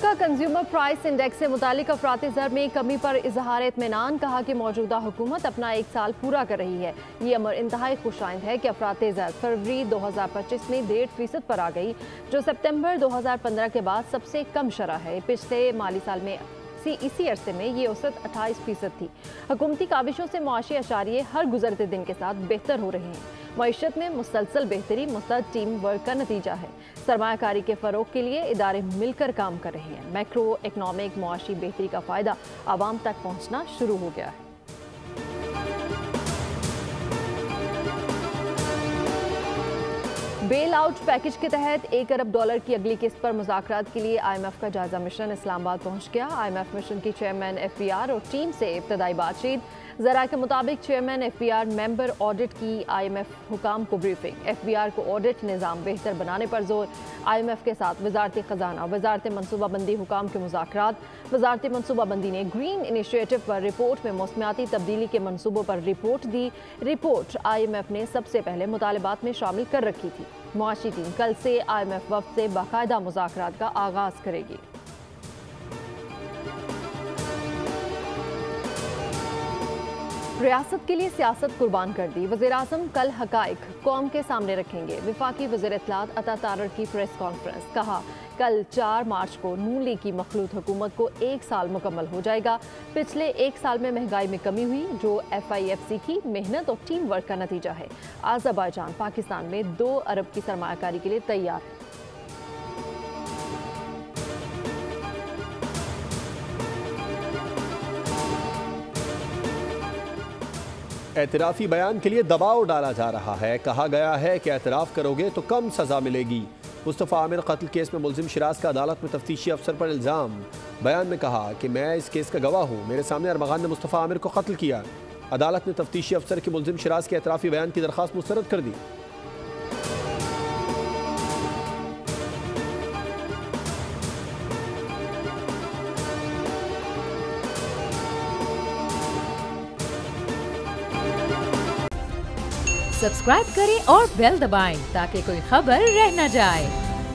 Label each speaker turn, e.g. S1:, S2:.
S1: America consumer price index से मुतालिक अफराती ज़र में कमी पर इजहार इत्मीनान। कहा कि मौजूदा हुकूमत अपना 1 साल पूरा कर रही है। ये अमर इंतहाई खुशाइंद है कि अफराती ज़र फरवरी 2025 में 1.5% पर आ गई, जो सितंबर 2015 के बाद सबसे कम शरह है। पिछले माली साल में इसी अरसे में ये औसत 28% थी। हुकूमती काविशों से मुआशी अशारिये हर गुजरते दिन के साथ बेहतर हो रहे हैं। मईशत में मुसलसल बेहतरी मुस्तद टीम वर्क का नतीजा है। सरमायाकारी के फ़रोग के लिए इदारे मिलकर काम कर रहे हैं। मैक्रो इकनॉमिक मुआशी बेहतरी का फ़ायदा आवाम तक पहुँचना शुरू हो गया है। बेल आउट पैकेज के तहत $1 अरब की अगली किस्त पर मुज़ाकरात के लिए IMF का जायजा मिशन इस्लामाबाद पहुंच गया। IMF मिशन की चेयरमैन FBR और टीम से इब्तदाई बातचीत। ज़रा के मुताबिक चेयरमैन FBR मेंबर ऑडिट की IMF हुकाम को ब्रीफिंग। FBR को ऑडिट निज़ाम बेहतर बनाने पर जोर। IMF के साथ वजारत ख़जाना वजारत मनसूबाबंदी हुकाम के मुज़ाकरात। वजारत मनसूबाबंदी ने ग्रीन इनिशिएटिव पर रिपोर्ट में मौसमियाती तब्दीली के मनसूबों पर रिपोर्ट दी। रिपोर्ट IMF ने सबसे पहले मुतालबात में शामिल कर रखी थी। मुआशी टीम कल से IMF वफ़द से बाकायदा मुज़ाकरात का आगाज़ करेगी। रियासत के लिए सियासत कुर्बान कर दी। वज़ीर-ए-आज़म कल हक़ाइक़ कौम के सामने रखेंगे। वफाकी वज़ीर इत्तलात अता तारर की प्रेस कॉन्फ्रेंस। कहा कल 4 मार्च को नून लीग की मखलूत हुकूमत को 1 साल मुकम्मल हो जाएगा। पिछले 1 साल में महंगाई में कमी हुई, जो FIFC की मेहनत और टीम वर्क का नतीजा है। आज़रबाईजान पाकिस्तान में 2 अरब की सरमायाकारी के लिए तैयार है।
S2: एतराफ़ी बयान के लिए दबाव डाला जा रहा है। कहा गया है कि एतराफ़ करोगे तो कम सज़ा मिलेगी। मुस्तफ़ा आमिर कत्ल केस में मुलजिम शिराज का अदालत में तफ्तीशी अफसर पर इल्ज़ाम। बयान में कहा कि मैं इस केस का गवाह हूँ। मेरे सामने अरमगान ने मुस्तफ़ा आमिर को कत्ल किया। अदालत ने तफ्तीशी अफसर के मुलजिम शिराज के एतराफ़ी बयान की दरख्वास्त मुस्तरद कर दी।
S3: सब्सक्राइब करें और बेल दबाएं ताकि कोई खबर रह न जाए।